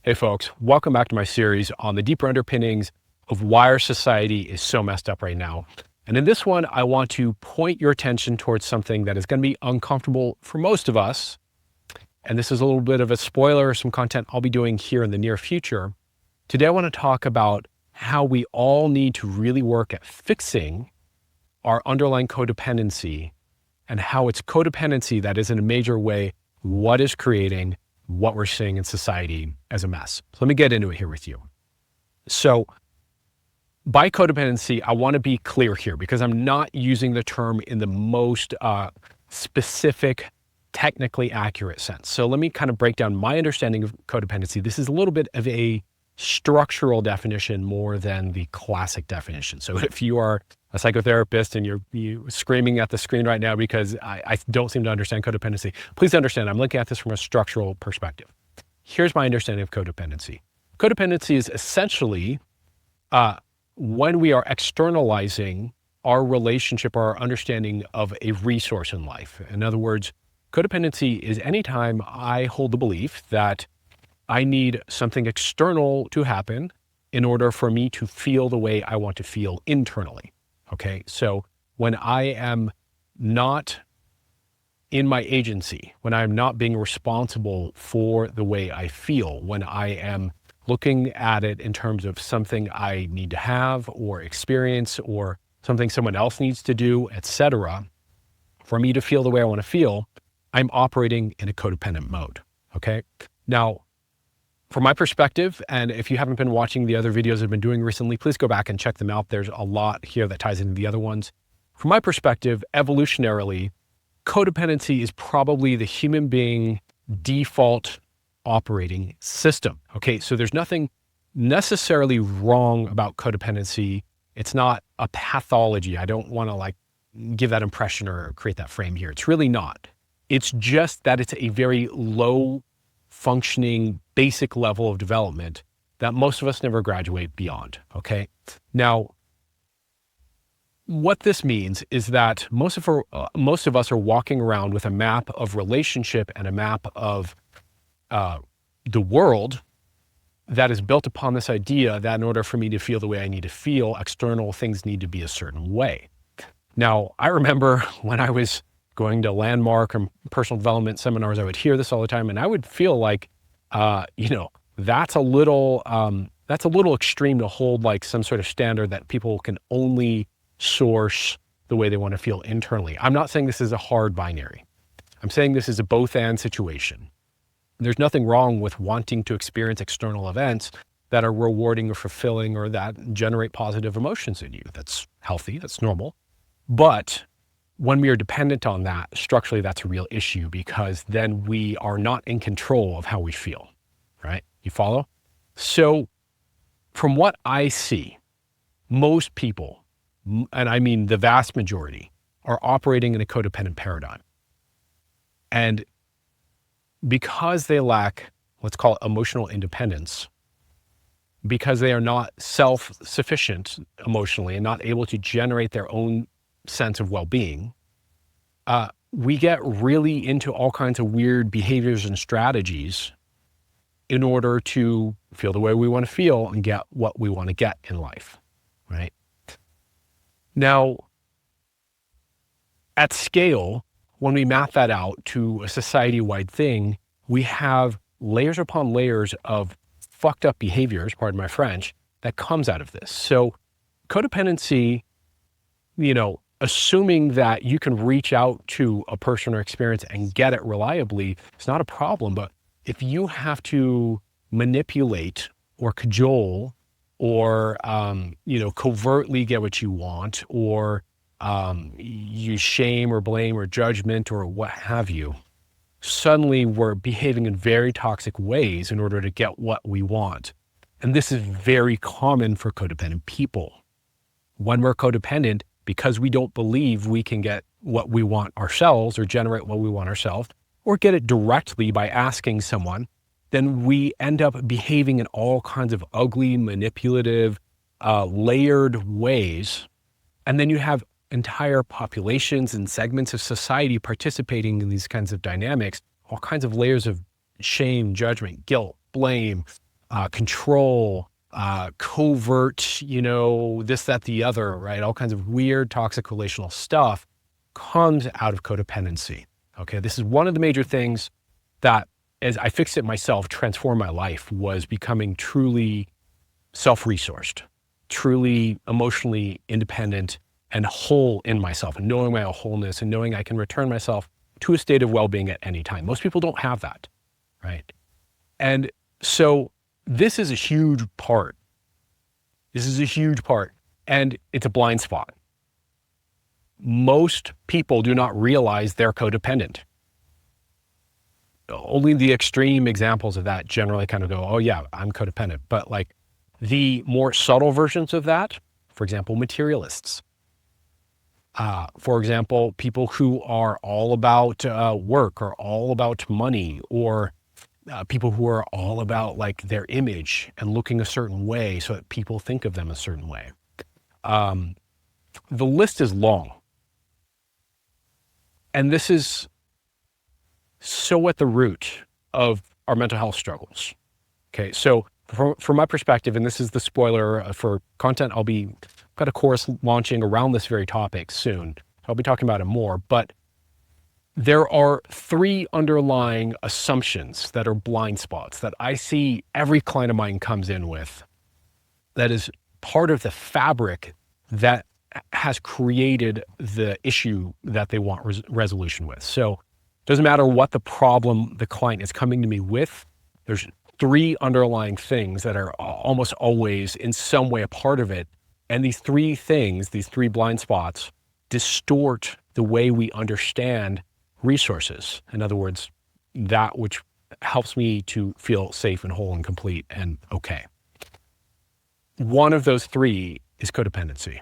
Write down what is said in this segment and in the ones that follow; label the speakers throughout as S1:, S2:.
S1: Hey folks, welcome back to my series on the deeper underpinnings of why our society is so messed up right now. And in this one, I want to point your attention towards something that is going to be uncomfortable for most of us. And this is a little bit of a spoiler, some content I'll be doing here in the near future. Today, I want to talk about how we all need to really work at fixing our underlying codependency and how it's codependency that is in a major way what is creating what we're seeing in society as a mess. So let me get into it here with you. So by codependency, I want to be clear here because I'm not using the term in the most specific, technically accurate sense. So let me kind of break down my understanding of codependency. This is a little bit of a structural definition more than the classic definition. So if you are a psychotherapist and you're screaming at the screen right now because I don't seem to understand codependency, please understand I'm looking at this from a structural perspective. Here's my understanding of codependency. Codependency is essentially when we are externalizing our relationship or our understanding of a resource in life. In other words, codependency is anytime I hold the belief that I need something external to happen in order for me to feel the way I want to feel internally. Okay, so when I am not in my agency, when I'm not being responsible for the way I feel, when I am looking at it in terms of something I need to have or experience or something someone else needs to do, etc., for me to feel the way I want to feel, I'm operating in a codependent mode. Okay, now, from my perspective, and if you haven't been watching the other videos I've been doing recently, please go back and check them out. There's a lot here that ties into the other ones. From my perspective, evolutionarily, codependency is probably the human being default operating system. Okay, so there's nothing necessarily wrong about codependency. It's not a pathology. I don't want to give that impression or create that frame here. It's really not. It's just that it's a very low functioning basic level of development that most of us never graduate beyond. Okay. Now, what this means is that most of us are walking around with a map of relationship and a map of the world that is built upon this idea that in order for me to feel the way I need to feel, external things need to be a certain way. Now, I remember when I was going to landmark and personal development seminars, I would hear this all the time, and I would feel like, that's a little extreme to hold like some sort of standard that people can only source the way they want to feel internally. I'm not saying this is a hard binary. I'm saying this is a both and situation. There's nothing wrong with wanting to experience external events that are rewarding or fulfilling or that generate positive emotions in you. That's healthy, that's normal. But when we are dependent on that, structurally, that's a real issue because then we are not in control of how we feel, right? You follow? So from what I see, most people, and I mean the vast majority, are operating in a codependent paradigm. And because they lack, let's call it emotional independence, because they are not self-sufficient emotionally and not able to generate their own sense of well-being, we get really into all kinds of weird behaviors and strategies in order to feel the way we want to feel and get what we want to get in life, right? Now, at scale, when we map that out to a society-wide thing, we have layers upon layers of fucked up behaviors, pardon my French, that comes out of this. So codependency, assuming that you can reach out to a person or experience and get it reliably, it's not a problem. But if you have to manipulate or cajole or, covertly get what you want or use shame or blame or judgment or what have you, suddenly we're behaving in very toxic ways in order to get what we want. And this is very common for codependent people. When we're codependent, because we don't believe we can get what we want ourselves or generate what we want ourselves or get it directly by asking someone, then we end up behaving in all kinds of ugly, manipulative, layered ways. And then you have entire populations and segments of society participating in these kinds of dynamics, all kinds of layers of shame, judgment, guilt, blame, control, covert, this, that, the other, right? All kinds of weird, toxic relational stuff comes out of codependency. Okay. This is one of the major things that, as I fixed it myself, transformed my life, was becoming truly self-resourced, truly emotionally independent and whole in myself, and knowing my wholeness and knowing I can return myself to a state of well-being at any time. Most people don't have that, right? And so this is a huge part. This is a huge part, and it's a blind spot. Most people do not realize they're codependent. Only the extreme examples of that generally kind of go, oh yeah, I'm codependent. But like the more subtle versions of that, for example, materialists. For example, people who are all about work, or all about money, or people who are all about like their image and looking a certain way so that people think of them a certain way. The list is long. And this is so at the root of our mental health struggles. Okay, so from my perspective, and this is the spoiler for content, got a course launching around this very topic soon. I'll be talking about it more, but there are 3 underlying assumptions that are blind spots that I see every client of mine comes in with, that is part of the fabric that has created the issue that they want resolution with. So it doesn't matter what the problem the client is coming to me with, there's 3 underlying things that are almost always in some way a part of it. And these 3 things, these 3 blind spots, distort the way we understand resources. In other words, that which helps me to feel safe and whole and complete and okay. One of those 3 is codependency.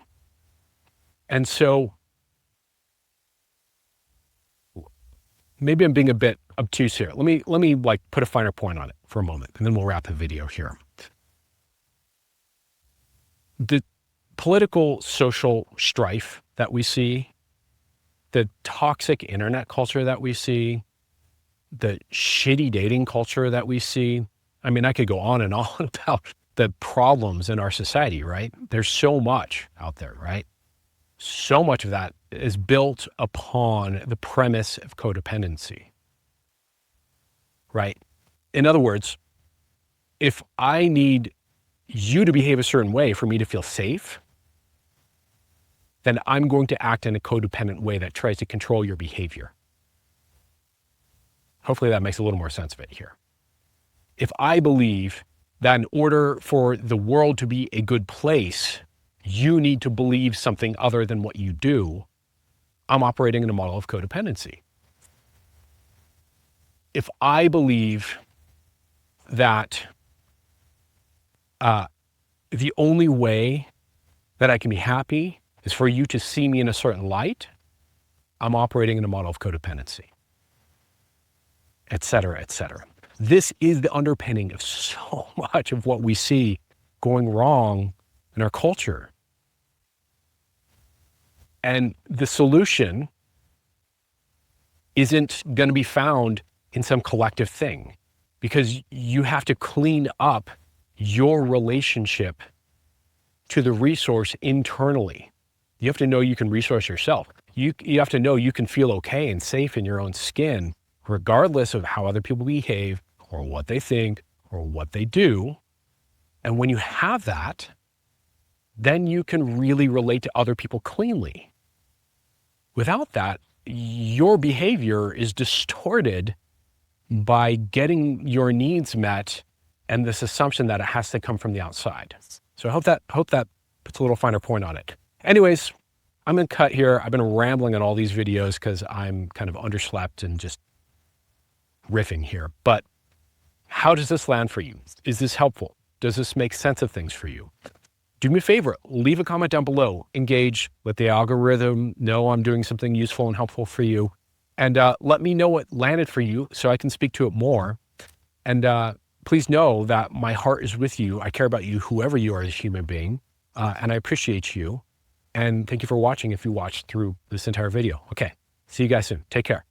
S1: And so maybe I'm being a bit obtuse here. Let me like put a finer point on it for a moment, and then we'll wrap the video here. The political social strife that we see, the toxic internet culture that we see, the shitty dating culture that we see. I mean, I could go on and on about the problems in our society, right? There's so much out there, right? So much of that is built upon the premise of codependency, right? In other words, if I need you to behave a certain way for me to feel safe, then I'm going to act in a codependent way that tries to control your behavior. Hopefully that makes a little more sense of it here. If I believe that in order for the world to be a good place, you need to believe something other than what you do, I'm operating in a model of codependency. If I believe that the only way that I can be happy is for you to see me in a certain light, I'm operating in a model of codependency, et cetera, et cetera. This is the underpinning of so much of what we see going wrong in our culture. And the solution isn't going to be found in some collective thing, because you have to clean up your relationship to the resource internally. You have to know you can resource yourself. You have to know you can feel okay and safe in your own skin, regardless of how other people behave or what they think or what they do. And when you have that, then you can really relate to other people cleanly. Without that, your behavior is distorted by getting your needs met and this assumption that it has to come from the outside. So I hope that puts a little finer point on it. Anyways, I'm gonna cut here. I've been rambling on all these videos because I'm kind of underslept and just riffing here. But how does this land for you? Is this helpful? Does this make sense of things for you? Do me a favor, leave a comment down below, engage, let the algorithm know I'm doing something useful and helpful for you. And let me know what landed for you so I can speak to it more. And please know that my heart is with you. I care about you, whoever you are as a human being. And I appreciate you. And thank you for watching if you watched through this entire video. Okay, see you guys soon. Take care.